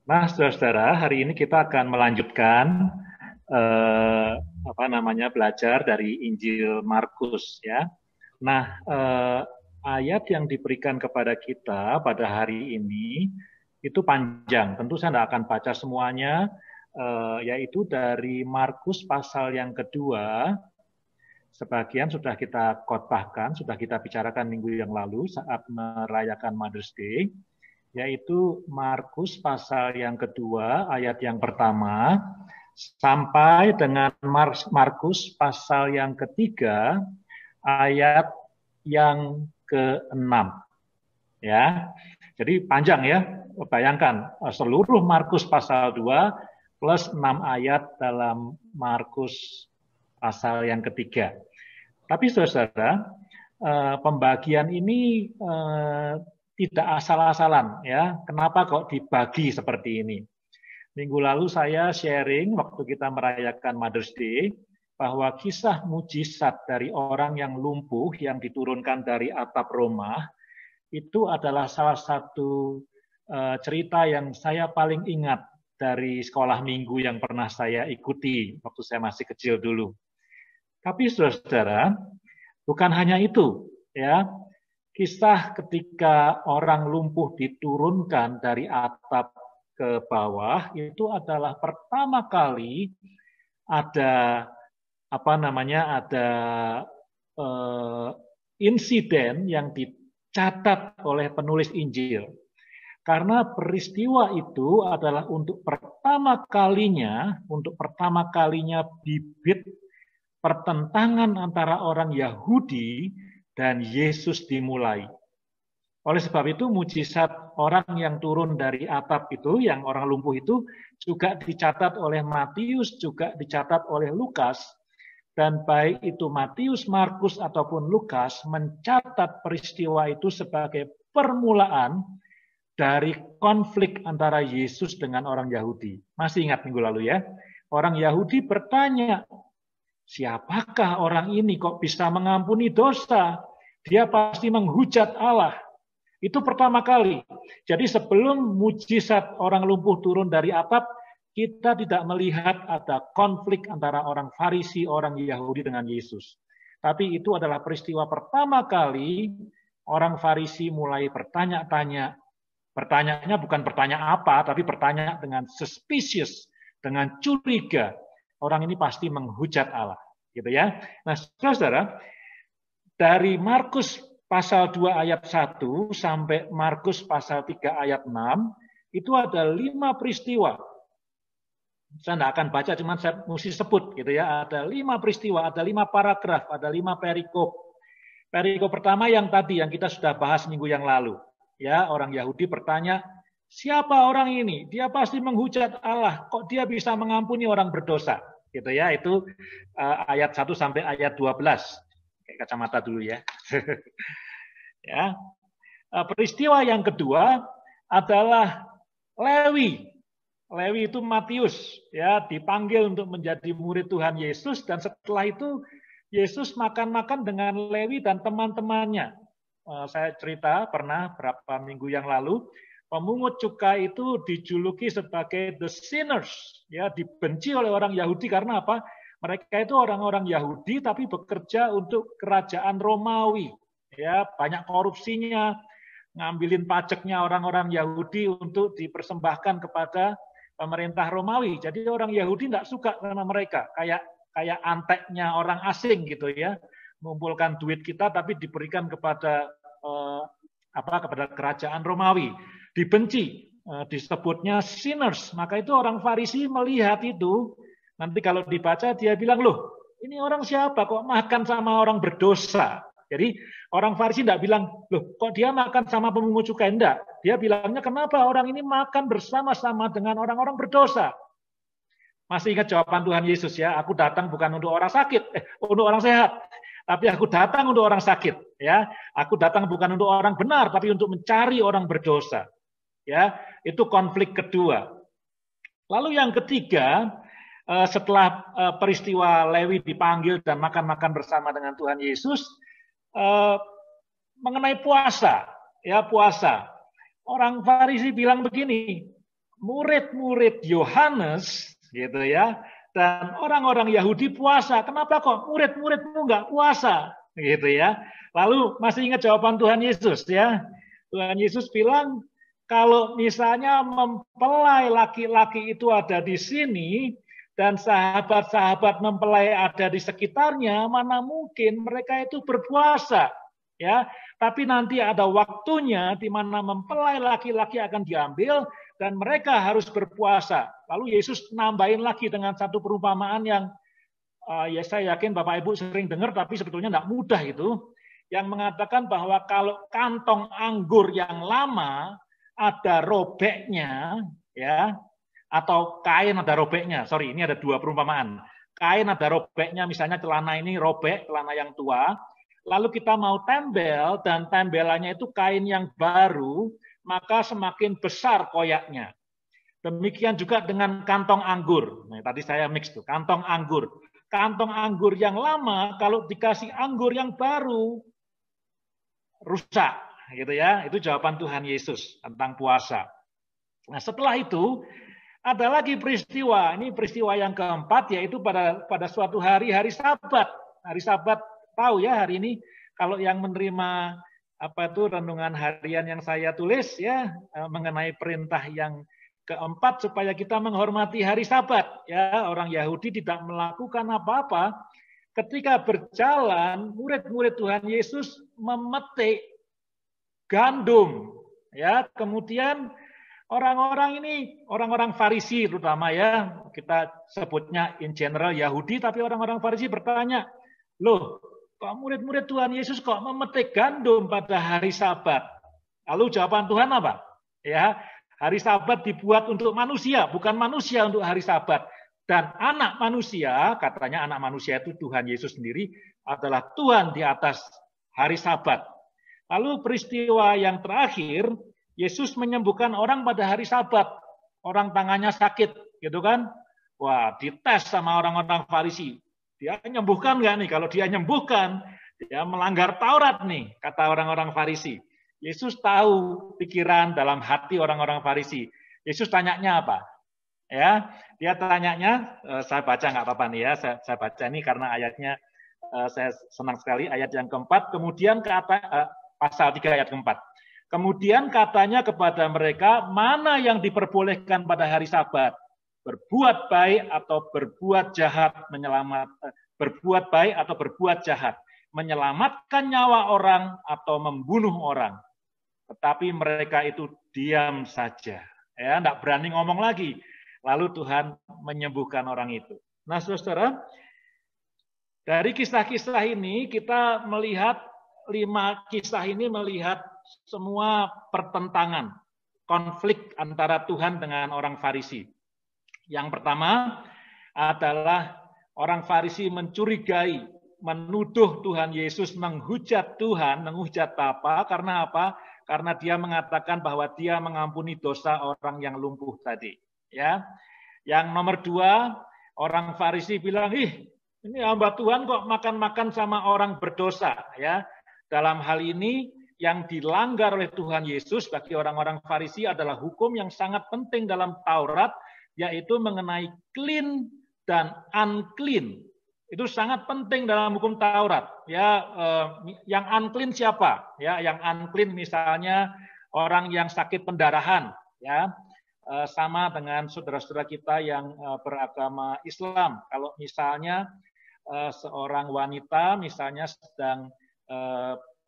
Nah, saudara-saudara, hari ini kita akan melanjutkan belajar dari Injil Markus ya. Nah, ayat yang diberikan kepada kita pada hari ini itu panjang. Tentu saya tidak akan baca semuanya, yaitu dari Markus pasal yang kedua. Sebagian sudah kita khotbahkan, sudah kita bicarakan minggu yang lalu saat merayakan Mother's Day, yaitu Markus pasal yang kedua ayat yang pertama sampai dengan Markus pasal yang ketiga ayat yang ke-6 ya. Jadi panjang ya. Bayangkan seluruh Markus pasal 2 plus 6 ayat dalam Markus pasal yang ketiga. Tapi saudara, pembagian ini tidak asal-asalan ya. Kenapa kok dibagi seperti ini? Minggu lalu saya sharing waktu kita merayakan Mother's Day bahwa kisah mujizat dari orang yang lumpuh yang diturunkan dari atap rumah itu adalah salah satu cerita yang saya paling ingat dari sekolah minggu yang pernah saya ikuti waktu saya masih kecil dulu. Tapi saudara, bukan hanya itu, ya. Kisah ketika orang lumpuh diturunkan dari atap ke bawah itu adalah pertama kali ada ada insiden yang dicatat oleh penulis Injil. Karena peristiwa itu adalah untuk pertama kalinya bibit pertentangan antara orang Yahudi dan Yesus dimulai. Oleh sebab itu mujizat orang yang turun dari atap itu, yang orang lumpuh itu juga dicatat oleh Matius, juga dicatat oleh Lukas. Dan baik itu Matius, Markus ataupun Lukas mencatat peristiwa itu sebagai permulaan dari konflik antara Yesus dengan orang Yahudi. Masih ingat minggu lalu ya? Orang Yahudi bertanya, siapakah orang ini kok bisa mengampuni dosa? Dia pasti menghujat Allah. Itu pertama kali. Jadi sebelum mujizat orang lumpuh turun dari atap, kita tidak melihat ada konflik antara orang Farisi, orang Yahudi dengan Yesus. Tapi itu adalah peristiwa pertama kali orang Farisi mulai bertanya-tanya. Pertanyaannya bukan bertanya apa, tapi bertanya dengan suspicious, dengan curiga. Orang ini pasti menghujat Allah, gitu ya. Nah, saudara, dari Markus pasal 2 ayat 1 sampai Markus pasal 3 ayat 6, itu ada 5 peristiwa. Saya tidak akan baca, cuma saya mesti sebut gitu ya. Ada 5 peristiwa, ada 5 paragraf, ada 5 perikop. Perikop pertama yang tadi yang kita sudah bahas minggu yang lalu. Ya, orang Yahudi bertanya, siapa orang ini? Dia pasti menghujat Allah. Kok dia bisa mengampuni orang berdosa? Gitu ya, itu ayat 1 sampai ayat 12. Kayak kacamata dulu ya. Ya. Peristiwa yang kedua adalah Lewi. Lewi itu Matius, ya, dipanggil untuk menjadi murid Tuhan Yesus, dan setelah itu Yesus makan-makan dengan Lewi dan teman-temannya. Saya cerita pernah berapa minggu yang lalu, pemungut cukai itu dijuluki sebagai the sinners, ya, dibenci oleh orang Yahudi karena apa? Mereka itu orang-orang Yahudi tapi bekerja untuk kerajaan Romawi, ya, banyak korupsinya, ngambilin pajaknya orang-orang Yahudi untuk dipersembahkan kepada pemerintah Romawi. Jadi orang Yahudi tidak suka sama mereka, kayak anteknya orang asing gitu ya, mengumpulkan duit kita tapi diberikan kepada kepada kerajaan Romawi, dibenci, disebutnya sinners. Maka itu orang Farisi melihat itu, nanti kalau dibaca dia bilang, loh ini orang siapa kok makan sama orang berdosa. Jadi orang Farisi tidak bilang, loh kok dia makan sama pemungut cukai, enggak. Dia bilangnya, kenapa orang ini makan bersama-sama dengan orang-orang berdosa. Masih ingat jawaban Tuhan Yesus ya, aku datang bukan untuk orang sakit, untuk orang sehat. Tapi aku datang untuk orang sakit, ya. Aku datang bukan untuk orang benar, tapi untuk mencari orang berdosa. Ya, itu konflik kedua. Lalu yang ketiga, setelah peristiwa Lewi dipanggil dan makan-makan bersama dengan Tuhan Yesus, mengenai puasa, ya, puasa. Orang Farisi bilang begini, murid-murid Yohanes gitu ya, dan orang-orang Yahudi puasa. Kenapa kok murid-muridmu nggak puasa? Gitu ya. Lalu masih ingat jawaban Tuhan Yesus ya. Tuhan Yesus bilang, kalau misalnya mempelai laki-laki itu ada di sini, dan sahabat-sahabat mempelai ada di sekitarnya, mana mungkin mereka itu berpuasa. Ya, tapi nanti ada waktunya di mana mempelai laki-laki akan diambil dan mereka harus berpuasa. Lalu Yesus nambahin lagi dengan satu perumpamaan yang ya saya yakin Bapak Ibu sering dengar, tapi sebetulnya tidak mudah itu, yang mengatakan bahwa kalau kantong anggur yang lama ada robeknya, ya, atau kain ada robeknya. Sorry, ini ada dua perumpamaan. Kain ada robeknya, misalnya celana ini robek, celana yang tua. Lalu kita mau tempel, dan tembelannya itu kain yang baru, maka semakin besar koyaknya. Demikian juga dengan kantong anggur. Nah, tadi saya mix tuh, kantong anggur. Kantong anggur yang lama, kalau dikasih anggur yang baru, rusak. Gitu ya. Itu jawaban Tuhan Yesus tentang puasa. Nah, setelah itu, ada lagi peristiwa, ini peristiwa yang keempat, yaitu pada suatu hari Sabat. Hari Sabat, tahu ya hari ini, kalau yang menerima renungan harian yang saya tulis ya mengenai perintah yang keempat supaya kita menghormati hari Sabat. Ya, orang Yahudi tidak melakukan apa-apa. Ketika berjalan, murid-murid Tuhan Yesus memetik gandum. Ya, kemudian orang-orang Farisi terutama ya, kita sebutnya in general Yahudi, tapi orang-orang Farisi bertanya, loh, kok murid-murid Tuhan Yesus kok memetik gandum pada hari Sabat? Lalu jawaban Tuhan apa? Ya, hari Sabat dibuat untuk manusia, bukan manusia untuk hari Sabat. Dan anak manusia, katanya anak manusia itu Tuhan Yesus sendiri, adalah Tuhan di atas hari Sabat. Lalu peristiwa yang terakhir, Yesus menyembuhkan orang pada hari Sabat. Orang tangannya sakit, gitu kan? Wah, dites sama orang-orang Farisi. Dia nyembuhkan nggak nih? Kalau dia nyembuhkan, dia melanggar Taurat nih, kata orang-orang Farisi. Yesus tahu pikiran dalam hati orang-orang Farisi. Yesus tanyanya apa? Ya, dia tanyanya, saya baca nggak apa-apa nih ya, saya baca ini karena ayatnya saya senang sekali, ayat yang keempat. Kemudian pasal 3 ayat keempat. Kemudian katanya kepada mereka, mana yang diperbolehkan pada hari Sabat? Berbuat baik atau berbuat jahat, berbuat baik atau berbuat jahat, menyelamatkan nyawa orang atau membunuh orang. Tetapi mereka itu diam saja. Ya, enggak berani ngomong lagi. Lalu Tuhan menyembuhkan orang itu. Nah, saudara, dari kisah-kisah ini kita melihat 5 kisah ini melihat semua pertentangan, konflik antara Tuhan dengan orang Farisi. Yang pertama adalah orang Farisi mencurigai, menuduh Tuhan Yesus, menghujat Tuhan, menghujat Bapa. Karena apa? Karena dia mengatakan bahwa dia mengampuni dosa orang yang lumpuh tadi. Ya. Yang nomor 2, orang Farisi bilang, ini hamba Tuhan kok makan-makan sama orang berdosa. Ya. Dalam hal ini, yang dilanggar oleh Tuhan Yesus bagi orang-orang Farisi adalah hukum yang sangat penting dalam Taurat, yaitu mengenai clean dan unclean. Itu sangat penting dalam hukum Taurat. Ya, yang unclean siapa? Ya, yang unclean misalnya orang yang sakit pendarahan, ya, sama dengan saudara-saudara kita yang beragama Islam. Kalau misalnya seorang wanita misalnya sedang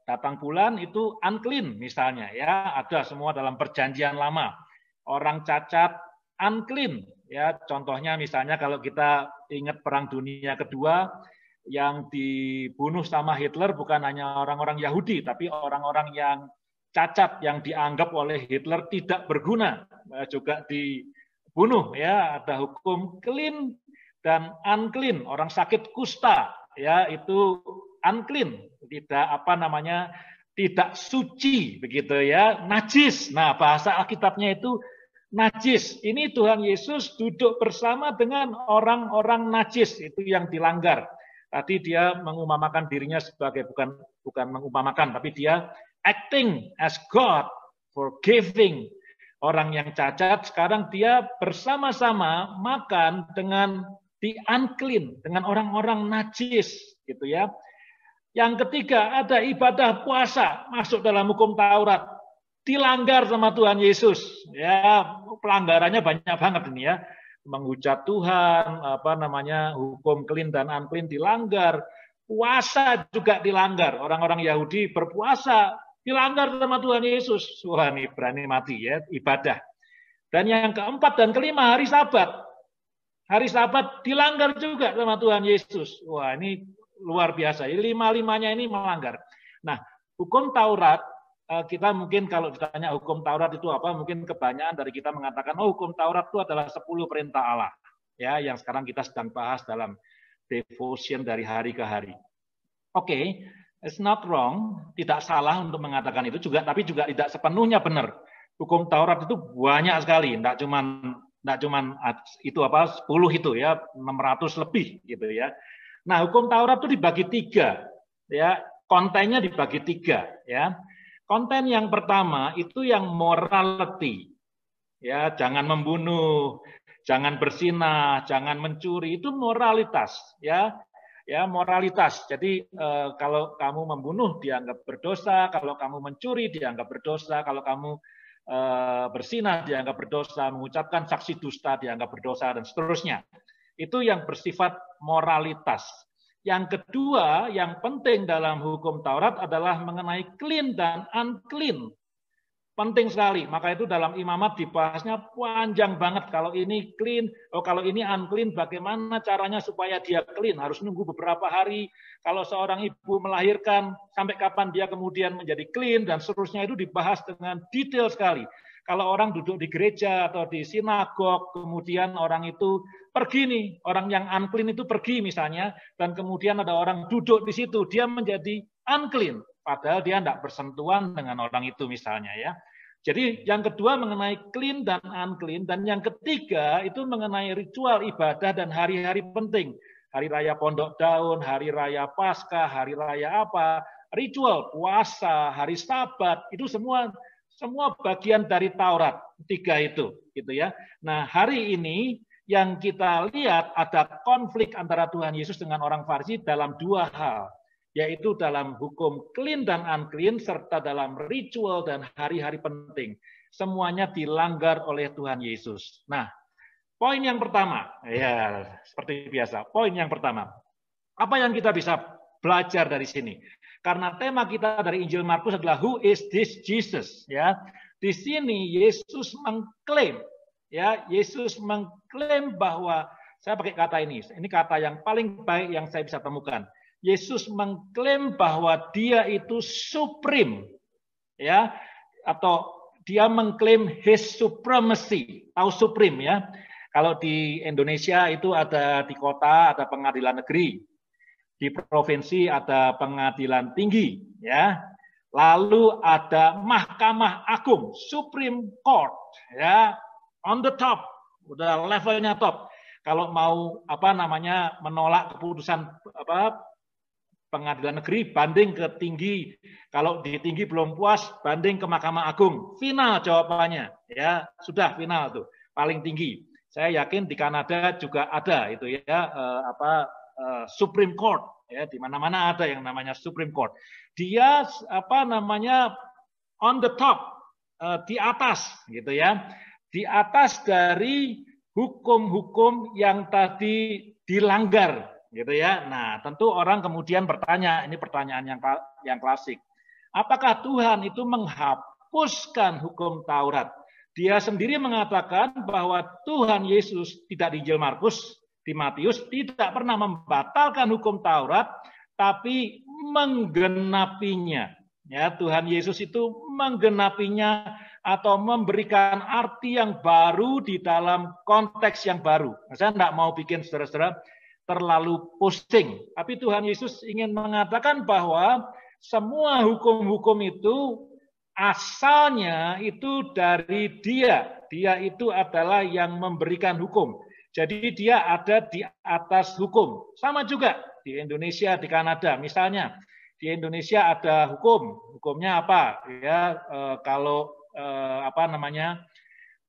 datang bulan itu unclean misalnya, ya, ada semua dalam perjanjian lama. Orang cacat unclean, ya, contohnya misalnya kalau kita ingat Perang Dunia Kedua yang dibunuh sama Hitler bukan hanya orang-orang Yahudi, tapi orang-orang yang cacat yang dianggap oleh Hitler tidak berguna juga dibunuh, ya. Ada hukum clean dan unclean. Orang sakit kusta, ya, itu unclean, tidak suci begitu ya, najis. Nah, bahasa Alkitabnya itu najis. Ini Tuhan Yesus duduk bersama dengan orang-orang najis, itu yang dilanggar. Tadi dia mengumamakan dirinya sebagai bukan mengumamakan, tapi dia acting as God, forgiving orang yang cacat, sekarang dia bersama-sama makan dengan the unclean, dengan orang-orang najis, gitu ya. Yang ketiga, ada ibadah puasa masuk dalam hukum Taurat, dilanggar sama Tuhan Yesus. Ya, pelanggarannya banyak banget ini ya. Menghujat Tuhan, hukum clean dan unclean dilanggar. Puasa juga dilanggar. Orang-orang Yahudi berpuasa dilanggar sama Tuhan Yesus. Wah, ini berani mati ya, ibadah. Dan yang keempat dan kelima, hari Sabat. Hari Sabat dilanggar juga sama Tuhan Yesus. Wah, ini luar biasa. Lima-limanya ini melanggar. Nah, hukum Taurat, kita mungkin kalau ditanya hukum Taurat itu apa, mungkin kebanyakan dari kita mengatakan, oh, hukum Taurat itu adalah 10 perintah Allah. Ya, yang sekarang kita sedang bahas dalam devotion dari hari ke hari. Oke, it's not wrong, tidak salah untuk mengatakan itu juga, tapi juga tidak sepenuhnya benar. Hukum Taurat itu banyak sekali, tidak cuman itu 10 itu ya, 600 lebih gitu ya. Nah, hukum Taurat itu dibagi 3, ya, kontennya dibagi 3, ya. Konten yang pertama itu yang morality, ya, jangan membunuh, jangan berzinah, jangan mencuri, itu moralitas, ya, moralitas. Jadi kalau kamu membunuh dianggap berdosa, kalau kamu mencuri dianggap berdosa, kalau kamu berzinah dianggap berdosa, mengucapkan saksi dusta dianggap berdosa, dan seterusnya. Itu yang bersifat moralitas. Yang kedua, yang penting dalam hukum Taurat adalah mengenai clean dan unclean. Penting sekali, maka itu dalam imamat dibahasnya panjang banget. Kalau ini clean, kalau ini unclean, bagaimana caranya supaya dia clean? Harus nunggu beberapa hari. Kalau seorang ibu melahirkan, sampai kapan dia kemudian menjadi clean, dan seterusnya itu dibahas dengan detail sekali. Kalau orang duduk di gereja atau di sinagog, kemudian orang itu pergi nih, orang yang unclean itu pergi misalnya, dan kemudian ada orang duduk di situ, dia menjadi unclean, padahal dia tidak bersentuhan dengan orang itu misalnya ya. Jadi yang kedua mengenai clean dan unclean, dan yang ketiga itu mengenai ritual ibadah dan hari-hari penting. Hari raya Pondok Daun, hari raya Paskah, hari raya apa, ritual puasa, hari Sabat, itu semua bagian dari Taurat, 3 itu, gitu ya. Nah, hari ini yang kita lihat ada konflik antara Tuhan Yesus dengan orang Farisi dalam 2 hal, yaitu dalam hukum clean dan unclean serta dalam ritual dan hari-hari penting. Semuanya dilanggar oleh Tuhan Yesus. Nah, poin yang pertama, ya seperti biasa, poin yang pertama, apa yang kita bisa belajar dari sini? Karena tema kita dari Injil Markus adalah who is this Jesus, ya. Di sini Yesus mengklaim, ya, Yesus mengklaim bahwa, saya pakai kata ini kata yang paling baik yang saya bisa temukan. Yesus mengklaim bahwa dia itu supreme, ya, atau dia mengklaim his supremacy, tahu supreme ya. Kalau di Indonesia itu ada di kota ada pengadilan negeri. Di provinsi ada pengadilan tinggi, ya. Lalu ada Mahkamah Agung, Supreme Court, ya, on the top, udah levelnya top. Kalau mau menolak keputusan pengadilan negeri, banding ke tinggi. Kalau di tinggi belum puas, banding ke Mahkamah Agung. Final jawabannya, ya, sudah final tuh, paling tinggi. Saya yakin di Kanada juga ada itu ya, Supreme Court, ya, di mana-mana ada yang namanya Supreme Court. Dia on the top, di atas gitu ya. Di atas dari hukum-hukum yang tadi dilanggar gitu ya. Nah, tentu orang kemudian bertanya, ini pertanyaan yang klasik. Apakah Tuhan itu menghapuskan hukum Taurat? Dia sendiri mengatakan bahwa Tuhan Yesus tidak di Injil Markus, di Matius tidak pernah membatalkan hukum Taurat, tapi menggenapinya. Ya, Tuhan Yesus itu menggenapinya atau memberikan arti yang baru di dalam konteks yang baru. Nah, saya tidak mau bikin saudara-saudara terlalu pusing, tapi Tuhan Yesus ingin mengatakan bahwa semua hukum-hukum itu asalnya itu dari Dia. Dia itu adalah yang memberikan hukum. Jadi dia ada di atas hukum. Sama juga di Indonesia, di Kanada. Misalnya di Indonesia ada hukum. Hukumnya apa? Ya, kalau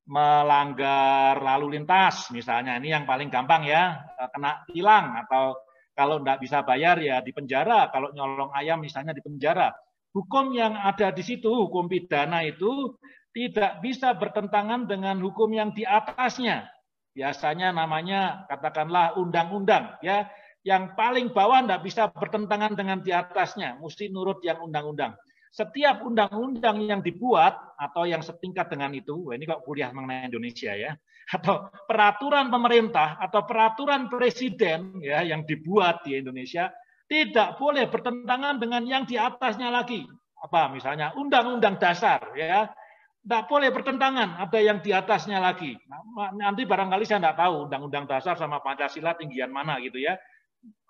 melanggar lalu lintas misalnya, ini yang paling gampang ya, kena tilang, atau kalau enggak bisa bayar ya di penjara, kalau nyolong ayam misalnya di penjara. Hukum yang ada di situ, hukum pidana itu tidak bisa bertentangan dengan hukum yang di atasnya. Biasanya namanya katakanlah undang-undang ya, yang paling bawah enggak bisa bertentangan dengan di atasnya, mesti nurut yang undang-undang. Setiap undang-undang yang dibuat atau yang setingkat dengan itu, ini kok kuliah mengenai Indonesia ya, atau peraturan pemerintah atau peraturan presiden ya yang dibuat di Indonesia tidak boleh bertentangan dengan yang di atasnya lagi. Apa misalnya Undang-Undang Dasar ya, tidak boleh bertentangan, ada yang di atasnya lagi. Nanti barangkali saya tidak tahu Undang-Undang Dasar sama Pancasila tinggian mana gitu ya.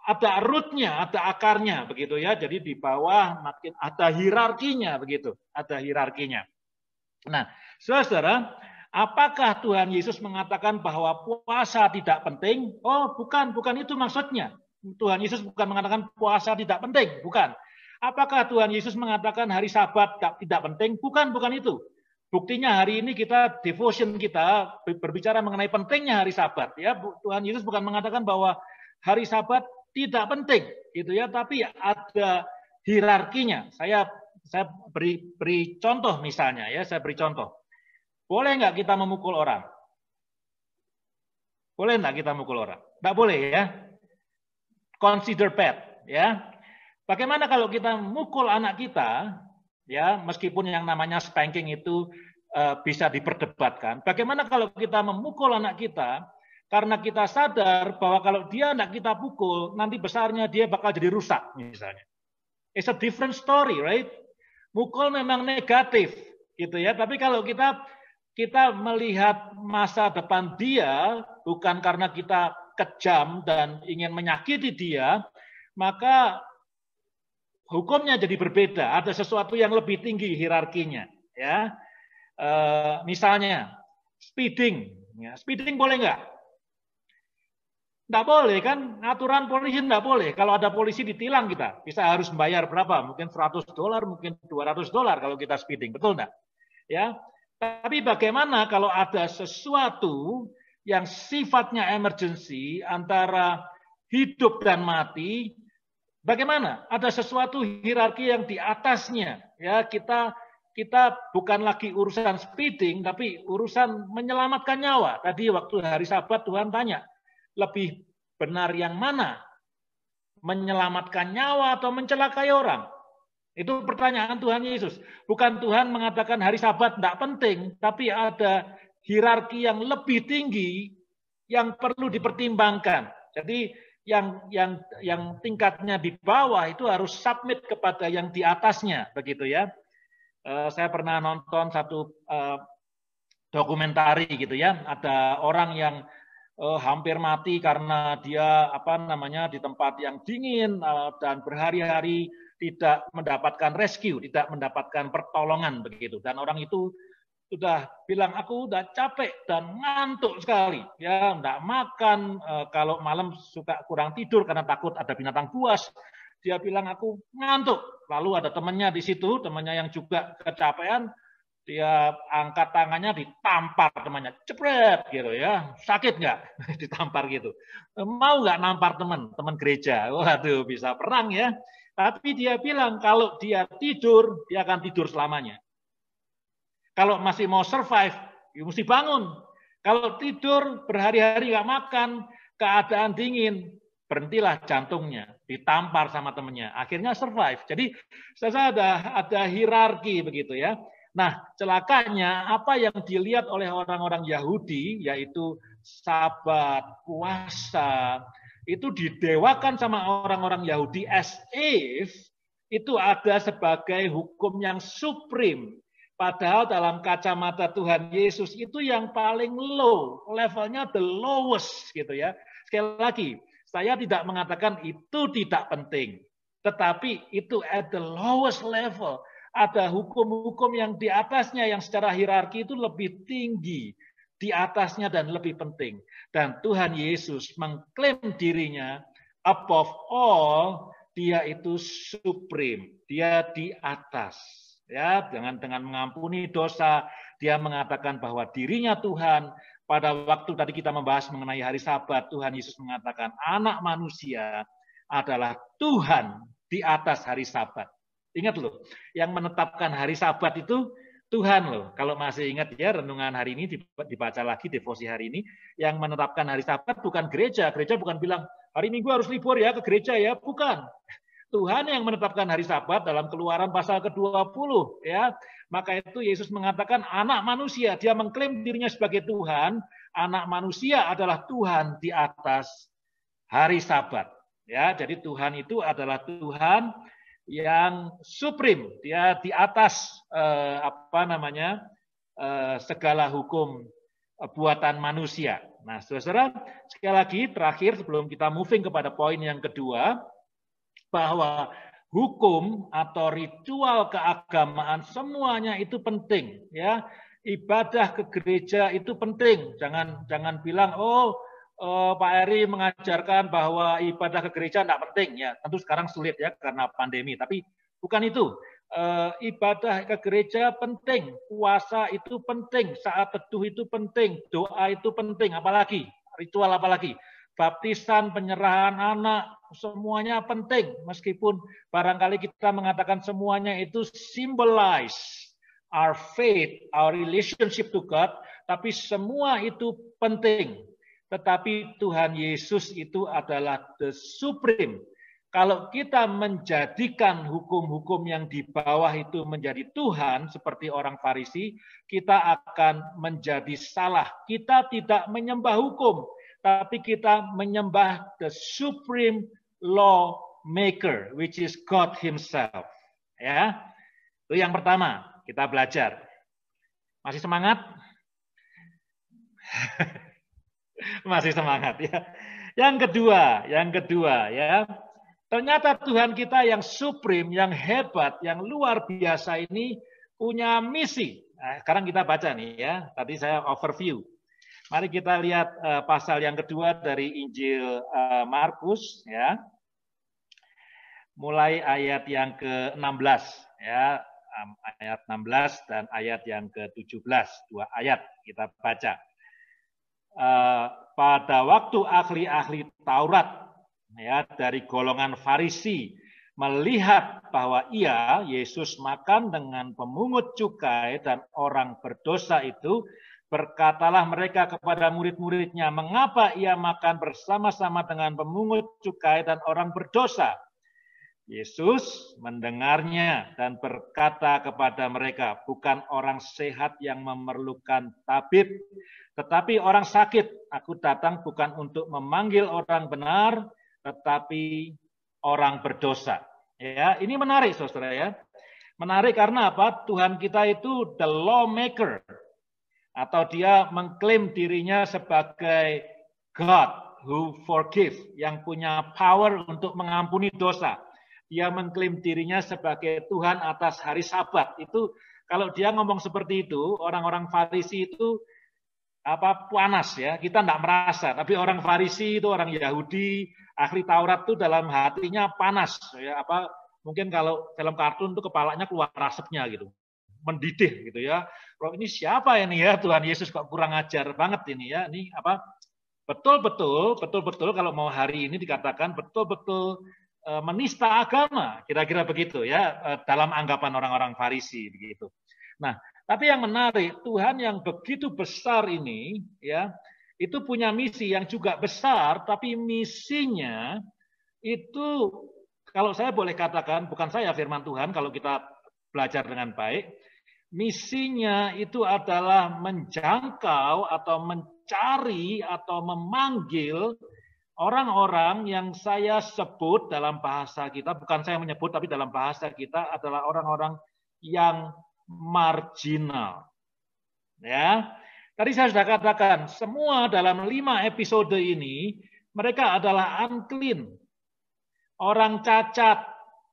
Ada rootnya, ada akarnya begitu ya. Jadi di bawah makin ada hierarkinya begitu, ada hierarkinya. Nah, saudara, apakah Tuhan Yesus mengatakan bahwa puasa tidak penting? Oh, bukan itu maksudnya. Tuhan Yesus bukan mengatakan puasa tidak penting, bukan. Apakah Tuhan Yesus mengatakan hari Sabat tidak penting? Bukan itu. Buktinya hari ini kita devotion kita berbicara mengenai pentingnya hari Sabat ya. Tuhan Yesus bukan mengatakan bahwa hari Sabat tidak penting gitu ya, tapi ada hierarkinya. Saya beri contoh misalnya ya, saya beri contoh. Boleh nggak kita memukul orang? Boleh nggak kita memukul orang? Nggak boleh ya. Consider bad ya. Bagaimana kalau kita mukul anak kita ya, meskipun yang namanya spanking itu bisa diperdebatkan. Bagaimana kalau kita memukul anak kita karena kita sadar bahwa kalau dia anak kita pukul, nanti besarnya dia bakal jadi rusak misalnya. It's a different story, right? Mukul memang negatif gitu ya, tapi kalau kita melihat masa depan dia bukan karena kita kejam dan ingin menyakiti dia, maka hukumnya jadi berbeda. Ada sesuatu yang lebih tinggi hierarkinya, ya. Misalnya speeding, ya. Speeding boleh nggak? Nggak boleh kan? Aturan polisi nggak boleh. Kalau ada polisi ditilang kita bisa harus membayar berapa? Mungkin $100, mungkin $200 kalau kita speeding, betul nggak? Ya. Tapi bagaimana kalau ada sesuatu yang sifatnya emergency antara hidup dan mati? Bagaimana? Ada sesuatu hierarki yang di atasnya. Ya, kita bukan lagi urusan speeding, tapi urusan menyelamatkan nyawa. Tadi waktu hari Sabat Tuhan tanya, lebih benar yang mana? Menyelamatkan nyawa atau mencelakai orang? Itu pertanyaan Tuhan Yesus. Bukan Tuhan mengatakan hari Sabat tidak penting, tapi ada hierarki yang lebih tinggi yang perlu dipertimbangkan. Jadi yang tingkatnya di bawah itu harus submit kepada yang di atasnya, begitu ya. Saya pernah nonton satu dokumentari gitu ya, ada orang yang hampir mati karena dia di tempat yang dingin dan berhari-hari tidak mendapatkan rescue, tidak mendapatkan pertolongan begitu. Dan orang itu sudah bilang, aku udah capek dan ngantuk sekali, ya, enggak makan, kalau malam suka kurang tidur karena takut ada binatang buas. Dia bilang aku ngantuk. Lalu ada temannya di situ, temannya yang juga kecapean, dia angkat tangannya, ditampar temannya, cepret gitu ya, sakit nggak? Ditampar gitu. Mau nggak nampar teman gereja? Waduh, bisa perang ya. Tapi dia bilang kalau dia tidur, dia akan tidur selamanya. Kalau masih mau survive, ya mesti bangun. Kalau tidur berhari-hari nggak makan, keadaan dingin, berhentilah jantungnya, ditampar sama temannya, akhirnya survive. Jadi saya ada hierarki begitu ya. Nah, celakanya apa yang dilihat oleh orang-orang Yahudi, yaitu Sabat, puasa, itu didewakan sama orang-orang Yahudi as if itu ada sebagai hukum yang supreme. Padahal dalam kacamata Tuhan Yesus itu yang paling low, levelnya the lowest gitu ya. Sekali lagi, saya tidak mengatakan itu tidak penting, tetapi itu at the lowest level. Ada hukum-hukum yang di atasnya yang secara hierarki itu lebih tinggi, di atasnya dan lebih penting. Dan Tuhan Yesus mengklaim dirinya above all, dia itu supreme, dia di atas. Ya, dengan mengampuni dosa, Dia mengatakan bahwa dirinya Tuhan. Pada waktu tadi kita membahas mengenai hari Sabat, Tuhan Yesus mengatakan anak manusia adalah Tuhan di atas hari Sabat. Ingat loh, yang menetapkan hari Sabat itu Tuhan loh. Kalau masih ingat ya, renungan hari ini dibaca lagi, devosi hari ini, yang menetapkan hari Sabat bukan gereja. Gereja bukan bilang, hari Minggu harus libur ya ke gereja ya, bukan. Tuhan yang menetapkan hari Sabat dalam Keluaran pasal ke-20 ya. Maka itu Yesus mengatakan anak manusia, dia mengklaim dirinya sebagai Tuhan, anak manusia adalah Tuhan di atas hari Sabat. Ya, jadi Tuhan itu adalah Tuhan yang supreme, dia di atas segala hukum buatan manusia. Nah, saudara, sekali lagi terakhir sebelum kita moving kepada poin yang kedua, bahwa hukum atau ritual keagamaan semuanya itu penting ya. Ibadah ke gereja itu penting. Jangan bilang Pak Eri mengajarkan bahwa ibadah ke gereja tidak penting ya. Tentu sekarang sulit ya karena pandemi, tapi bukan itu. Ibadah ke gereja penting, puasa itu penting, saat teduh itu penting, doa itu penting, apalagi ritual apalagi. Baptisan, penyerahan anak, semuanya penting. Meskipun barangkali kita mengatakan semuanya itu symbolize our faith, our relationship to God, tapi semua itu penting. Tetapi Tuhan Yesus itu adalah the supreme. Kalau kita menjadikan hukum-hukum yang di bawah itu menjadi Tuhan, seperti orang Farisi, kita akan menjadi salah. Kita tidak menyembah hukum, tapi kita menyembah the supreme law maker, which is God Himself. Ya, itu yang pertama kita belajar. Masih semangat? Masih semangat ya. Yang kedua ya. Ternyata Tuhan kita yang supreme, yang hebat, yang luar biasa ini punya misi. Nah, sekarang kita baca nih ya. Tadi saya overview. Mari kita lihat pasal yang kedua dari Injil Markus ya. Mulai ayat yang ke-16 ya, ayat 16 dan ayat yang ke-17, 2 ayat kita baca. Pada waktu ahli-ahli Taurat ya dari golongan Farisi melihat bahwa Yesus makan dengan pemungut cukai dan orang berdosa itu, berkatalah mereka kepada murid-muridnya, mengapa ia makan bersama-sama dengan pemungut cukai dan orang berdosa? Yesus mendengarnya dan berkata kepada mereka, bukan orang sehat yang memerlukan tabib, tetapi orang sakit. Aku datang bukan untuk memanggil orang benar, tetapi orang berdosa. Ya, ini menarik saudara ya. Menarik karena apa? Tuhan kita itu the lawmaker. Atau dia mengklaim dirinya sebagai God who forgive, yang punya power untuk mengampuni dosa. Dia mengklaim dirinya sebagai Tuhan atas hari Sabat. Itu kalau dia ngomong seperti itu, orang-orang Farisi itu panas ya. Kita tidak merasa, tapi orang Farisi itu orang Yahudi, ahli Taurat itu dalam hatinya panas ya. Mungkin kalau film kartun itu kepalanya keluar asapnya gitu. Mendidih gitu ya. Ini siapa ini ya, Tuhan Yesus kok kurang ajar banget ini ya. Ini betul-betul kalau mau hari ini dikatakan betul-betul menista agama, kira-kira begitu ya, dalam anggapan orang-orang Farisi begitu. Nah, tapi yang menarik, Tuhan yang begitu besar ini ya, itu punya misi yang juga besar, tapi misinya itu kalau saya boleh katakan, bukan saya firman Tuhan, kalau kita belajar dengan baik, misinya itu adalah menjangkau atau mencari atau memanggil orang-orang yang saya sebut dalam bahasa kita, bukan saya menyebut, tapi dalam bahasa kita adalah orang-orang yang marginal. Ya, tadi saya sudah katakan, semua dalam 5 episode ini, mereka adalah unclean, orang cacat.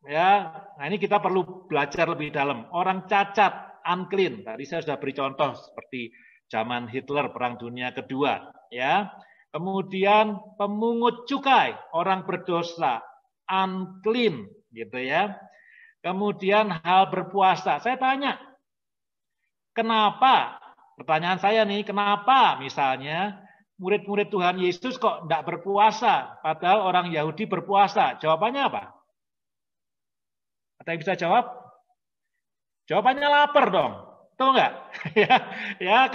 Ya, nah ini kita perlu belajar lebih dalam. Orang cacat, unclean. Tadi saya sudah beri contoh seperti zaman Hitler Perang Dunia Kedua, ya. Kemudian pemungut cukai, orang berdosa, unclean, gitu ya. Kemudian hal berpuasa. Saya tanya, kenapa pertanyaan saya nih, kenapa misalnya murid-murid Tuhan Yesus kok tidak berpuasa, padahal orang Yahudi berpuasa? Jawabannya apa? Ada yang bisa jawab? Jawabannya lapar dong. Tahu nggak? ya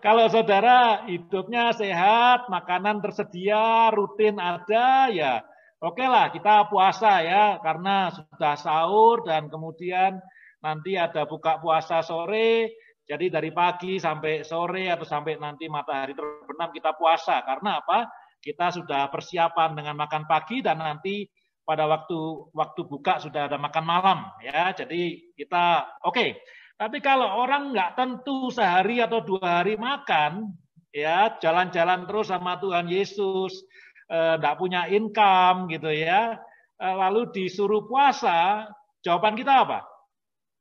kalau saudara hidupnya sehat, makanan tersedia, rutin ada, ya oke lah kita puasa ya, karena sudah sahur dan kemudian nanti ada buka puasa sore, jadi dari pagi sampai sore atau sampai nanti matahari terbenam kita puasa. Karena apa? Kita sudah persiapan dengan makan pagi dan nanti pada waktu buka sudah ada makan malam ya. Jadi kita oke. Tapi kalau orang nggak tentu sehari atau 2 hari makan, ya jalan-jalan terus sama Tuhan Yesus, nggak punya income gitu ya, lalu disuruh puasa, jawaban kita apa?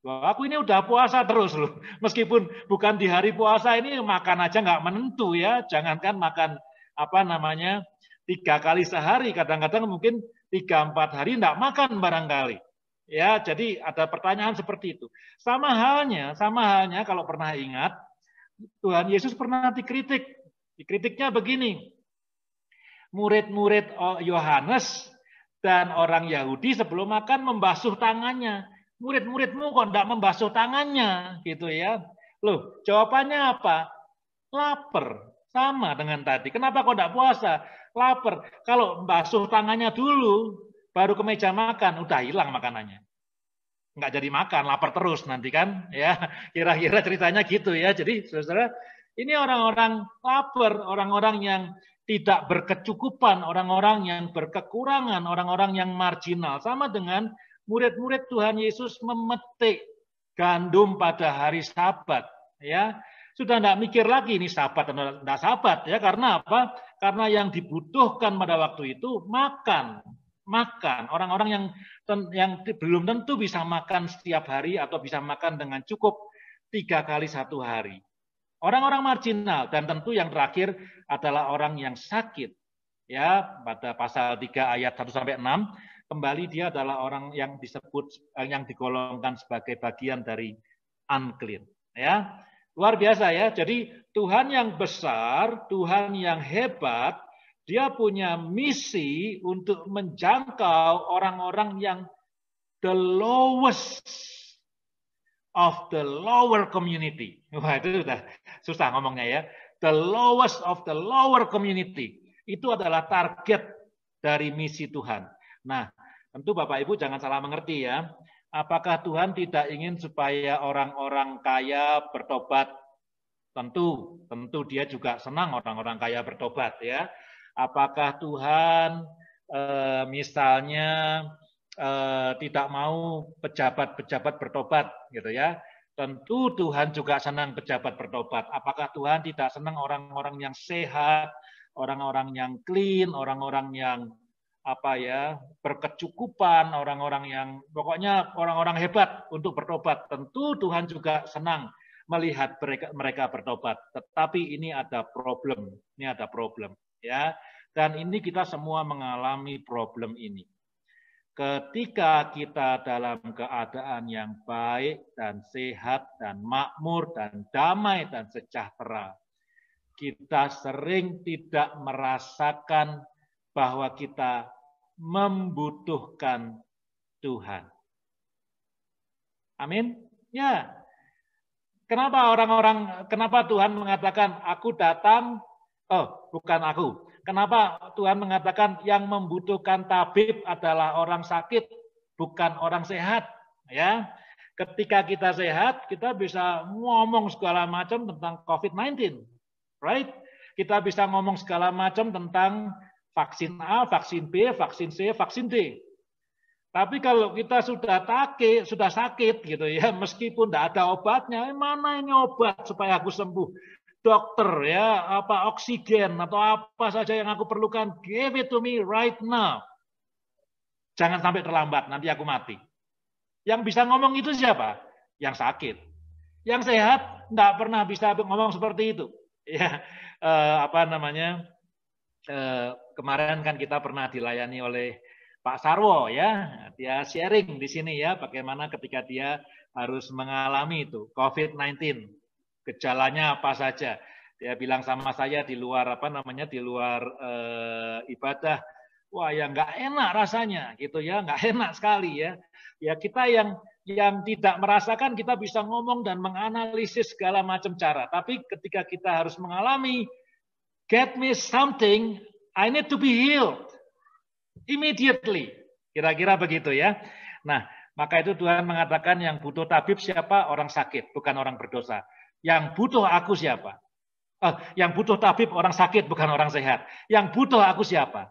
Wah, aku ini udah puasa terus loh. Meskipun bukan di hari puasa ini makan aja nggak menentu ya. Jangankan makan 3 kali sehari, kadang-kadang mungkin 3-4 hari nggak makan barangkali. Ya, jadi ada pertanyaan seperti itu. Sama halnya kalau pernah ingat, Tuhan Yesus pernah dikritik. Dikritiknya begini, murid-murid Yohanes dan orang Yahudi sebelum makan membasuh tangannya. Murid-muridmu kok tidak membasuh tangannya, gitu ya. Loh, jawabannya apa? Lapar. Sama dengan tadi. Kenapa kok tidak puasa? Lapar. Kalau membasuh tangannya dulu, baru ke meja makan, udah hilang makanannya. Nggak jadi makan, lapar terus nanti kan. Ya, kira-kira ceritanya gitu ya. Jadi, saudara, ini orang-orang lapar, orang-orang yang tidak berkecukupan, orang-orang yang berkekurangan, orang-orang yang marginal. Sama dengan murid-murid Tuhan Yesus memetik gandum pada hari Sabat. Ya, sudah tidak mikir lagi ini Sabat atau tidak Sabat ya. Karena apa? Karena yang dibutuhkan pada waktu itu makan. Orang-orang yang belum tentu bisa makan setiap hari atau bisa makan dengan cukup 3 kali 1 hari. Orang-orang marginal dan tentu yang terakhir adalah orang yang sakit. Ya, pada pasal 3 ayat 1 sampai 6 kembali dia adalah orang yang disebut yang digolongkan sebagai bagian dari unclean. Ya, luar biasa ya. Jadi Tuhan yang besar, Tuhan yang hebat, dia punya misi untuk menjangkau orang-orang yang the lowest of the lower community. Wah, itu sudah susah ngomongnya ya. The lowest of the lower community. Itu adalah target dari misi Tuhan. Nah, tentu Bapak Ibu jangan salah mengerti ya. Apakah Tuhan tidak ingin supaya orang-orang kaya bertobat? Tentu dia juga senang orang-orang kaya bertobat ya. Apakah Tuhan misalnya tidak mau pejabat-pejabat bertobat gitu ya? Tentu Tuhan juga senang pejabat bertobat. Apakah Tuhan tidak senang orang-orang yang sehat, orang-orang yang clean, orang-orang yang berkecukupan, orang-orang yang pokoknya orang-orang hebat untuk bertobat? Tentu Tuhan juga senang melihat mereka bertobat. Tetapi ini ada problem. Ya. Dan ini kita semua mengalami problem ini. Ketika kita dalam keadaan yang baik dan sehat dan makmur dan damai dan sejahtera, kita sering tidak merasakan bahwa kita membutuhkan Tuhan. Amin? Ya. Kenapa Tuhan mengatakan aku datang, bukan aku. Kenapa Tuhan mengatakan yang membutuhkan tabib adalah orang sakit, bukan orang sehat? Ya, ketika kita sehat, kita bisa ngomong segala macam tentang COVID-19, right? Kita bisa ngomong segala macam tentang vaksin A, vaksin B, vaksin C, vaksin D. Tapi kalau kita sudah sakit gitu ya, meskipun tidak ada obatnya, mana ini obat supaya aku sembuh? Dokter ya, oksigen atau apa saja yang aku perlukan, give it to me right now. Jangan sampai terlambat, nanti aku mati. Yang bisa ngomong itu siapa? Yang sakit. Yang sehat tidak pernah bisa ngomong seperti itu. Ya, kemarin kan kita pernah dilayani oleh Pak Sarwo ya, dia sharing di sini ya, bagaimana ketika dia harus mengalami itu COVID-19. Gejalanya apa saja. Dia bilang sama saya di luar di luar ibadah, wah ya nggak enak rasanya gitu ya, nggak enak sekali ya. Ya kita yang tidak merasakan kita bisa ngomong dan menganalisis segala macam cara. Tapi ketika kita harus mengalami get me something, I need to be healed immediately. Kira-kira begitu ya. Nah, maka itu Tuhan mengatakan yang butuh tabib siapa? Orang sakit, bukan orang berdosa. Yang butuh aku siapa? Yang butuh tabib orang sakit, bukan orang sehat. Yang butuh aku siapa?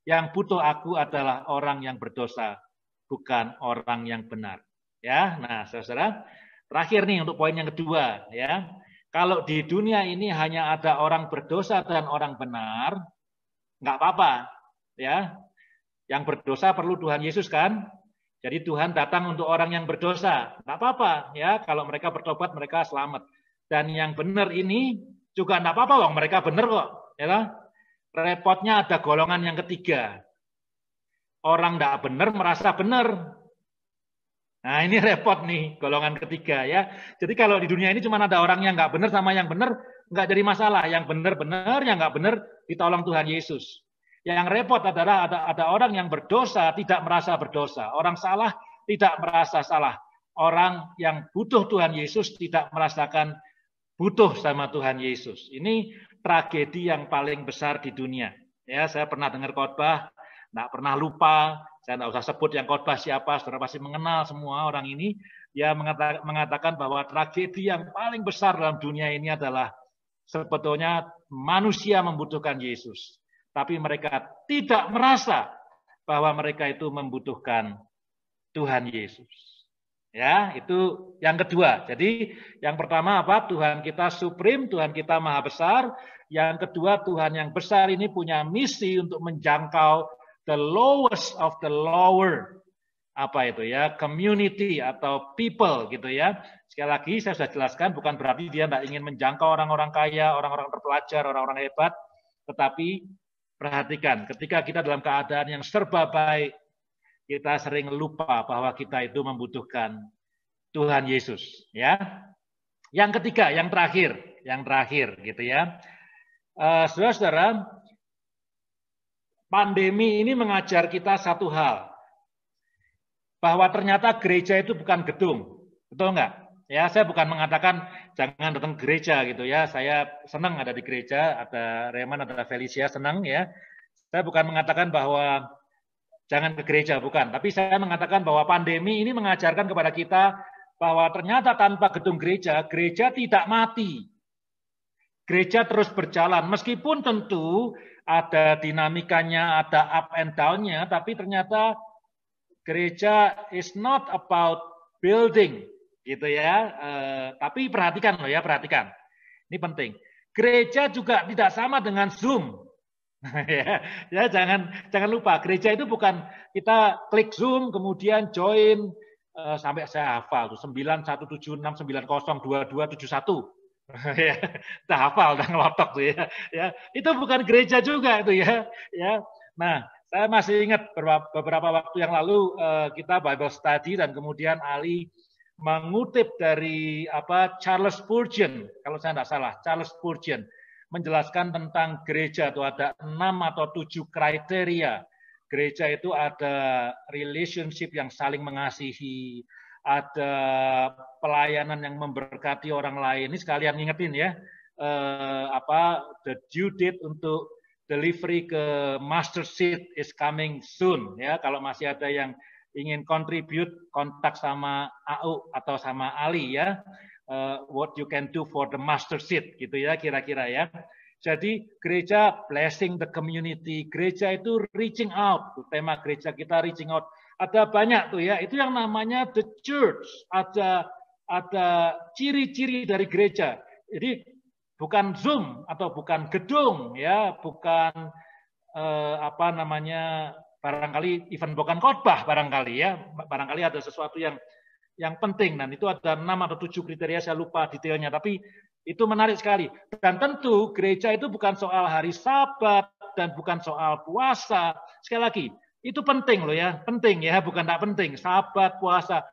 Yang butuh aku adalah orang yang berdosa, bukan orang yang benar. Ya, nah saudara, terakhir nih untuk poin yang kedua, ya. Kalau di dunia ini hanya ada orang berdosa dan orang benar, nggak apa-apa, ya. Yang berdosa perlu Tuhan Yesus kan? Jadi Tuhan datang untuk orang yang berdosa, nggak apa-apa, ya. Kalau mereka bertobat, mereka selamat. Dan yang benar ini juga nggak apa-apa, wong mereka benar kok, ya. Repotnya ada golongan yang ketiga. Orang nggak benar merasa benar. Nah ini repot nih, golongan ketiga ya. Jadi kalau di dunia ini cuma ada orang yang nggak benar sama yang benar, nggak jadi masalah. Yang benar-benar, yang nggak benar ditolong Tuhan Yesus. Yang repot adalah ada orang yang berdosa tidak merasa berdosa. Orang salah tidak merasa salah. Orang yang butuh Tuhan Yesus tidak merasakan butuh sama Tuhan Yesus. Ini tragedi yang paling besar di dunia. Ya, saya pernah dengar khotbah, nggak pernah lupa. Saya nggak usah sebut yang khotbah siapa, saudara pasti mengenal semua orang ini. Dia mengatakan bahwa tragedi yang paling besar dalam dunia ini adalah sebetulnya manusia membutuhkan Yesus. Tapi mereka tidak merasa bahwa mereka itu membutuhkan Tuhan Yesus. Ya, itu yang kedua. Jadi yang pertama apa? Tuhan kita supreme, Tuhan kita maha besar. Yang kedua, Tuhan yang besar ini punya misi untuk menjangkau the lowest of the lower. Apa itu ya? Community atau people gitu ya. Sekali lagi saya sudah jelaskan, bukan berarti dia tidak ingin menjangkau orang-orang kaya, orang-orang terpelajar, orang-orang hebat. Tetapi perhatikan, ketika kita dalam keadaan yang serba baik, kita sering lupa bahwa kita itu membutuhkan Tuhan Yesus, ya. Yang ketiga, yang terakhir gitu ya. Saudara-saudara, pandemi ini mengajar kita satu hal, bahwa ternyata gereja itu bukan gedung, betul nggak? Ya, saya bukan mengatakan jangan datang ke gereja gitu ya. Saya senang ada di gereja, ada Reman, ada Felicia, senang ya. Saya bukan mengatakan bahwa jangan ke gereja, bukan. Tapi saya mengatakan bahwa pandemi ini mengajarkan kepada kita bahwa ternyata tanpa gedung gereja, gereja tidak mati. Gereja terus berjalan, meskipun tentu ada dinamikanya, ada up and down-nya, tapi ternyata gereja is not about building, gitu ya. Tapi perhatikan loh ya, perhatikan. Ini penting. Gereja juga tidak sama dengan Zoom. ya jangan lupa, gereja itu bukan kita klik Zoom kemudian join sampai saya hafal tuh 9176902271. Ya, kita hafal dan ngelotok tuh ya. Itu bukan gereja juga itu ya. Nah, saya masih ingat beberapa waktu yang lalu kita Bible study dan kemudian Ali mengutip dari Charles Spurgeon, kalau saya tidak salah, Charles Spurgeon menjelaskan tentang gereja itu ada 6 atau 7 kriteria. Gereja itu ada relationship yang saling mengasihi, ada pelayanan yang memberkati orang lain. Ini sekalian ngingetin ya, the due date untuk delivery ke master seat is coming soon. Ya, kalau masih ada yang ingin contribute, kontak sama AU atau sama Ali ya. What you can do for the master seat gitu ya kira-kira ya. Jadi gereja blessing the community, gereja itu reaching out, tema gereja kita reaching out. Ada banyak tuh ya, itu yang namanya the church. Ada ciri-ciri dari gereja. Jadi bukan Zoom atau bukan gedung ya, bukan barangkali event bukan khotbah barangkali ya. Barangkali ada sesuatu yang penting, dan itu ada 6 atau 7 kriteria, saya lupa detailnya, tapi itu menarik sekali. Dan tentu gereja itu bukan soal hari Sabat dan bukan soal puasa. Sekali lagi, itu penting loh ya, penting ya, bukan tak penting. Sabat, puasa.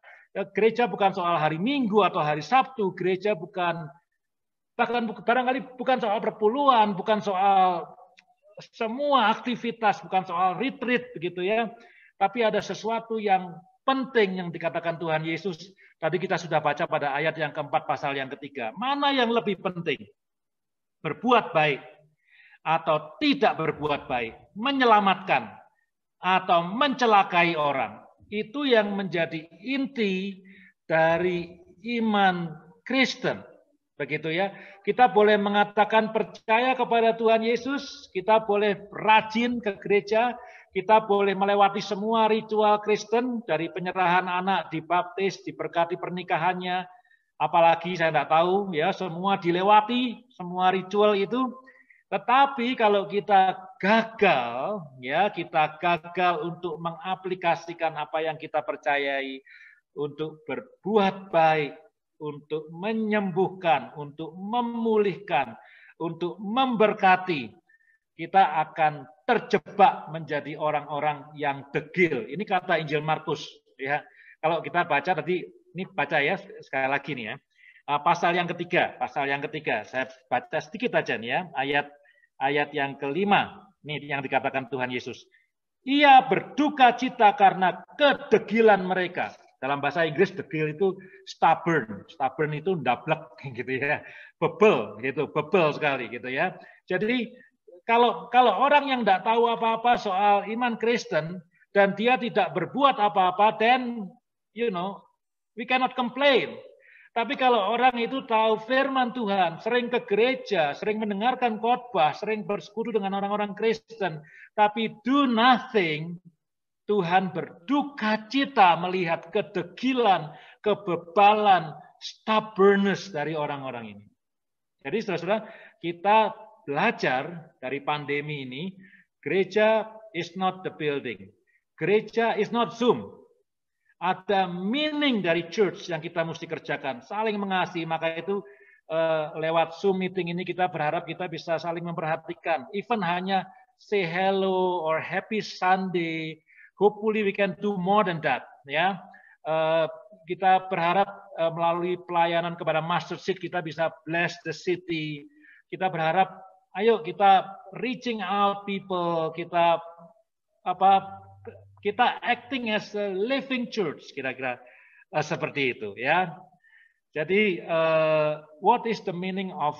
Gereja bukan soal hari Minggu atau hari Sabtu, gereja bukan Bahkan barangkali bukan soal perpuluhan, bukan soal semua aktivitas, bukan soal retreat begitu ya. Tapi ada sesuatu yang penting yang dikatakan Tuhan Yesus. Tadi kita sudah baca pada ayat yang keempat pasal yang ketiga. Mana yang lebih penting? Berbuat baik atau tidak berbuat baik, menyelamatkan atau mencelakai orang. Itu yang menjadi inti dari iman Kristen. Begitu ya. Kita boleh mengatakan percaya kepada Tuhan Yesus, kita boleh rajin ke gereja, kita boleh melewati semua ritual Kristen, dari penyerahan anak, dibaptis, diberkati pernikahannya, apalagi saya tidak tahu ya, semua dilewati, semua ritual itu. Tetapi kalau kita gagal, ya kita gagal untuk mengaplikasikan apa yang kita percayai, untuk berbuat baik, untuk menyembuhkan, untuk memulihkan, untuk memberkati, kita akan terjebak menjadi orang-orang yang degil. Ini kata Injil Markus. Ya, kalau kita baca tadi, ini baca ya sekali lagi nih ya. Pasal yang ketiga, saya baca sedikit aja nih ya, ayat yang kelima, nih yang dikatakan Tuhan Yesus. Ia berduka cita karena kedegilan mereka. Dalam bahasa Inggris degil itu stubborn itu ndablek gitu ya, bebel gitu, bebel sekali gitu ya. Jadi kalau orang yang tidak tahu apa-apa soal iman Kristen dan dia tidak berbuat apa-apa, then we cannot complain. Tapi kalau orang itu tahu firman Tuhan, sering ke gereja, sering mendengarkan khotbah, sering bersekutu dengan orang-orang Kristen, tapi do nothing, Tuhan berduka cita melihat kedegilan, kebebalan, stubbornness dari orang-orang ini. Jadi saudara-saudara, kita belajar dari pandemi ini, gereja is not the building. Gereja is not Zoom. Ada meaning dari church yang kita mesti kerjakan, saling mengasihi. Maka itu lewat Zoom meeting ini kita berharap kita bisa saling memperhatikan. Even hanya say hello or happy Sunday. Hopefully we can do more than that. Ya, kita berharap melalui pelayanan kepada Master Seed kita bisa bless the city. Kita berharap, ayo kita reaching out people, kita acting as a living church, kira-kira seperti itu ya. Jadi what is the meaning of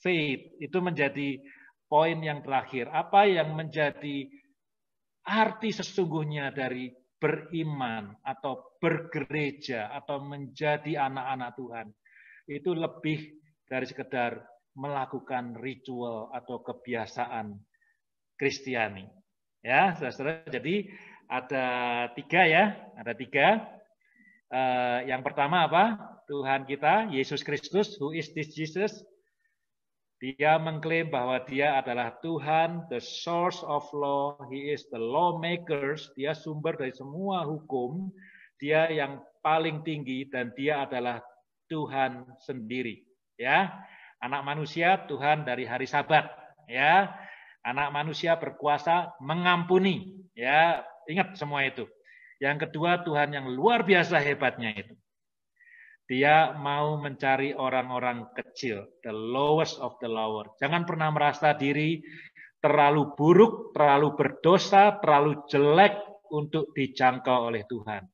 faith? Itu menjadi poin yang terakhir. Apa yang menjadi arti sesungguhnya dari beriman atau bergereja atau menjadi anak-anak Tuhan? Itu lebih dari sekedar melakukan ritual atau kebiasaan Kristiani. Ya, saudara. Jadi ada tiga ya, ada tiga. Yang pertama apa? Tuhan kita, Yesus Kristus, who is this Jesus? Dia mengklaim bahwa dia adalah Tuhan, the source of law, he is the lawmakers, dia sumber dari semua hukum, dia yang paling tinggi dan dia adalah Tuhan sendiri. Ya, anak manusia Tuhan dari hari Sabat. Ya, anak manusia berkuasa mengampuni. Ya, ingat semua itu. Yang kedua, Tuhan yang luar biasa hebatnya itu. Dia mau mencari orang-orang kecil, the lowest of the lower. Jangan pernah merasa diri terlalu buruk, terlalu berdosa, terlalu jelek untuk dijangkau oleh Tuhan.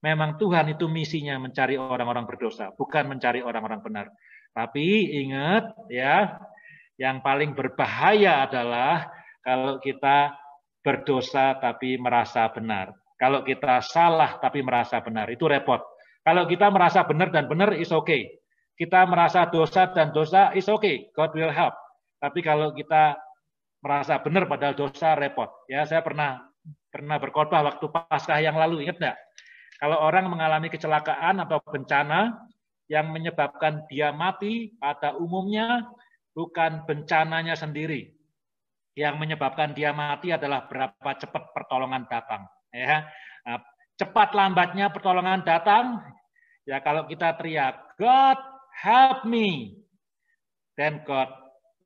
Memang Tuhan itu misinya mencari orang-orang berdosa, bukan mencari orang-orang benar. Tapi ingat ya, yang paling berbahaya adalah kalau kita berdosa tapi merasa benar. Kalau kita salah tapi merasa benar, itu repot. Kalau kita merasa benar dan benar, is okay. Kita merasa dosa dan dosa, is okay. God will help. Tapi kalau kita merasa benar padahal dosa, repot. Ya, saya pernah berkhotbah waktu Paskah yang lalu, ingat enggak? Kalau orang mengalami kecelakaan atau bencana yang menyebabkan dia mati, pada umumnya bukan bencananya sendiri. Yang menyebabkan dia mati adalah berapa cepat pertolongan datang. Ya, cepat lambatnya pertolongan datang. Ya, kalau kita teriak, God help me, then God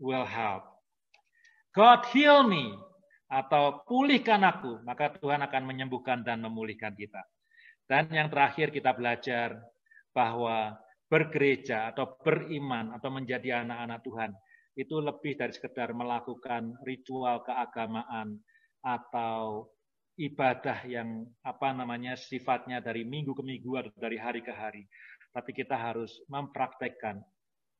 will help. God heal me, atau pulihkan aku, maka Tuhan akan menyembuhkan dan memulihkan kita. Dan yang terakhir kita belajar bahwa bergereja atau beriman atau menjadi anak-anak Tuhan itu lebih dari sekedar melakukan ritual keagamaan atau ibadah yang sifatnya dari minggu ke minggu atau dari hari ke hari. Tapi kita harus mempraktekkan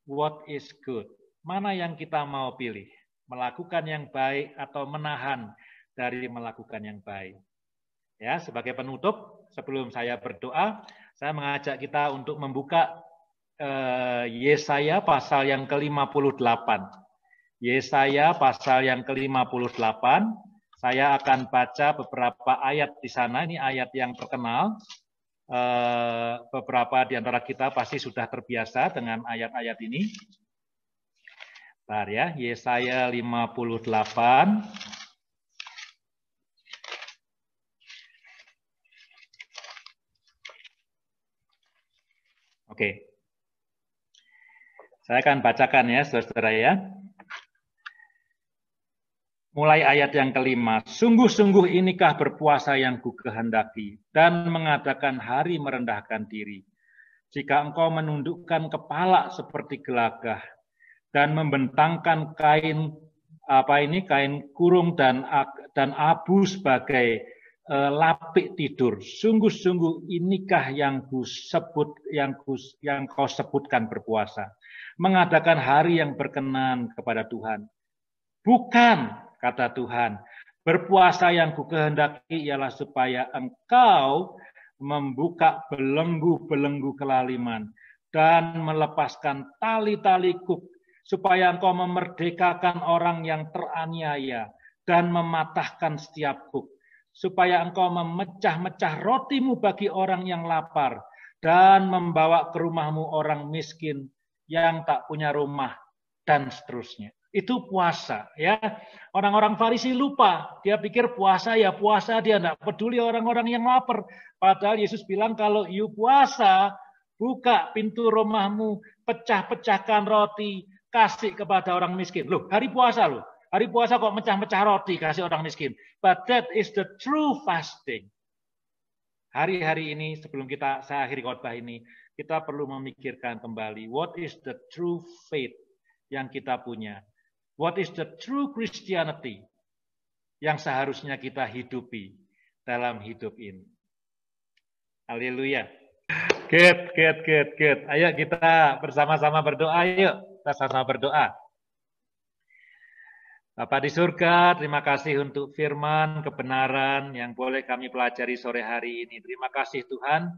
what is good. Mana yang kita mau pilih? Melakukan yang baik atau menahan dari melakukan yang baik. Ya, sebagai penutup, sebelum saya berdoa, saya mengajak kita untuk membuka Yesaya pasal yang ke-58. Yesaya pasal yang ke-58. Saya akan baca beberapa ayat di sana. Ini ayat yang terkenal. Beberapa di antara kita pasti sudah terbiasa dengan ayat-ayat ini. Bentar ya, Yesaya 58. Oke. Saya akan bacakan ya, saudara ya. Mulai ayat yang ke-5, sungguh-sungguh inikah berpuasa yang kukehendaki, dan mengadakan hari merendahkan diri. Jika engkau menundukkan kepala seperti gelagah, dan membentangkan kain kurung dan abu sebagai lapik tidur. Sungguh-sungguh inikah yang kau sebutkan berpuasa, mengadakan hari yang berkenan kepada Tuhan. Bukan, kata Tuhan, berpuasa yang kukehendaki ialah supaya engkau membuka belenggu-belenggu kelaliman dan melepaskan tali-tali kuk, supaya engkau memerdekakan orang yang teraniaya dan mematahkan setiap kuk, supaya engkau memecah-mecah rotimu bagi orang yang lapar dan membawa ke rumahmu orang miskin yang tak punya rumah, dan seterusnya. Itu puasa, ya. Orang-orang Farisi lupa, dia pikir puasa ya puasa, dia tidak peduli orang-orang yang lapar. Padahal Yesus bilang kalau you puasa, buka pintu rumahmu, pecah-pecahkan roti, kasih kepada orang miskin. Loh, hari puasa loh. Hari puasa kok mecah-mecah roti kasih orang miskin. But that is the true fasting. Hari-hari ini sebelum saya akhiri khotbah ini, kita perlu memikirkan kembali what is the true faith yang kita punya. What is the true Christianity yang seharusnya kita hidupi dalam hidup ini. Haleluya. Good. Ayo kita bersama-sama berdoa. Yuk, kita sama berdoa. Bapa di surga, terima kasih untuk firman, kebenaran yang boleh kami pelajari sore hari ini. Terima kasih Tuhan.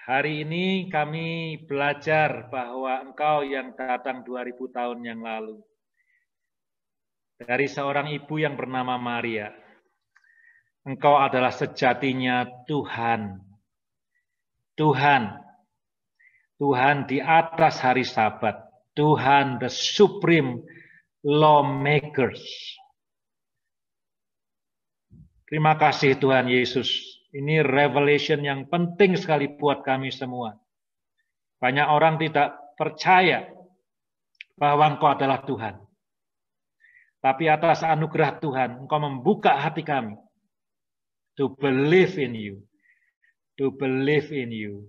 Hari ini kami belajar bahwa Engkau yang datang 2000 tahun yang lalu. Dari seorang ibu yang bernama Maria. Engkau adalah sejatinya Tuhan. Tuhan di atas hari Sabat. Tuhan the supreme lawmakers. Terima kasih Tuhan Yesus. Ini revelation yang penting sekali buat kami semua. Banyak orang tidak percaya bahwa Engkau adalah Tuhan. Tapi atas anugerah Tuhan, Engkau membuka hati kami to believe in you. To believe in you.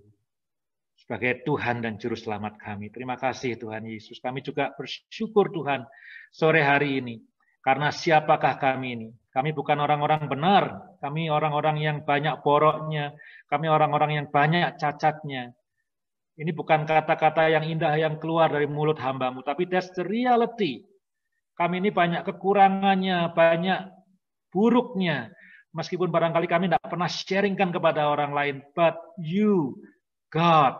Sebagai Tuhan dan Juru Selamat kami. Terima kasih Tuhan Yesus. Kami juga bersyukur Tuhan sore hari ini. Karena siapakah kami ini? Kami bukan orang-orang benar. Kami orang-orang yang banyak boroknya. Kami orang-orang yang banyak cacatnya. Ini bukan kata-kata yang indah yang keluar dari mulut hamba-Mu. Tapi that's the reality. Kami ini banyak kekurangannya, banyak buruknya. Meskipun barangkali kami tidak pernah sharingkan kepada orang lain. But you, God,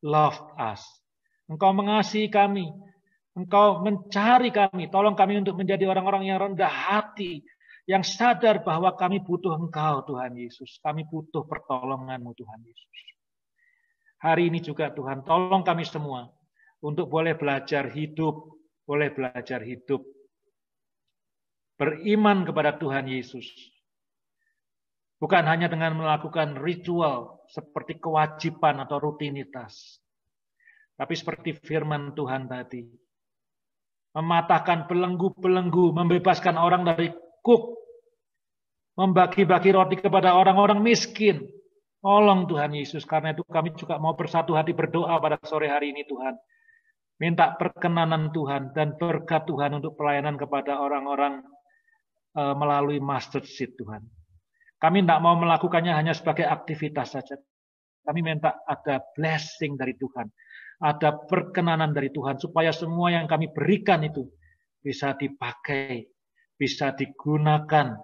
loved us. Engkau mengasihi kami. Engkau mencari kami. Tolong kami untuk menjadi orang-orang yang rendah hati. Yang sadar bahwa kami butuh Engkau, Tuhan Yesus. Kami butuh pertolongan-Mu, Tuhan Yesus. Hari ini juga, Tuhan, tolong kami semua. Untuk boleh belajar hidup. Boleh belajar hidup. Beriman kepada Tuhan Yesus. Bukan hanya dengan melakukan ritual. Seperti kewajiban atau rutinitas. Tapi seperti firman Tuhan tadi. Mematahkan belenggu-belenggu, membebaskan orang dari kuk, membagi-bagi roti kepada orang-orang miskin, Tolong Tuhan Yesus, karena itu kami juga mau bersatu hati berdoa pada sore hari ini Tuhan. Minta perkenanan Tuhan dan berkat Tuhan untuk pelayanan kepada orang-orang melalui mustard seed Tuhan. Kami tidak mau melakukannya hanya sebagai aktivitas saja. Kami minta ada blessing dari Tuhan. Ada perkenanan dari Tuhan. Supaya semua yang kami berikan itu bisa dipakai. Bisa digunakan.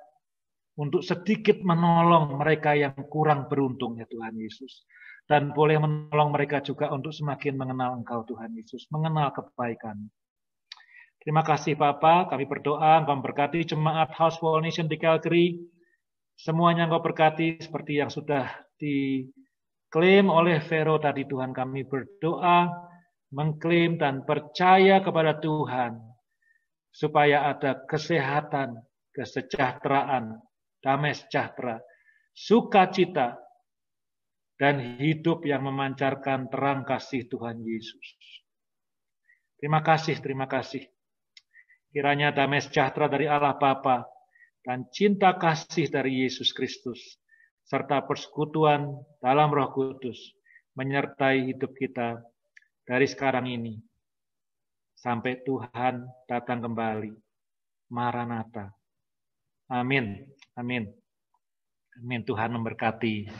Untuk sedikit menolong mereka yang kurang beruntung ya Tuhan Yesus. Dan boleh menolong mereka juga untuk semakin mengenal Engkau Tuhan Yesus. Mengenal kebaikan. Terima kasih Bapa. Kami berdoa. Engkau memberkati jemaat House for All Nation di Calgary. Semuanya Engkau berkati seperti yang sudah diklaim oleh Vero tadi Tuhan. Kami berdoa, mengklaim dan percaya kepada Tuhan. Supaya ada kesehatan, kesejahteraan, damai sejahtera, sukacita, dan hidup yang memancarkan terang kasih Tuhan Yesus. Terima kasih, terima kasih. Kiranya damai sejahtera dari Allah Bapa dan cinta kasih dari Yesus Kristus, serta persekutuan dalam Roh Kudus, menyertai hidup kita dari sekarang ini, sampai Tuhan datang kembali. Maranatha. Amin. Amin. Amin. Tuhan memberkati.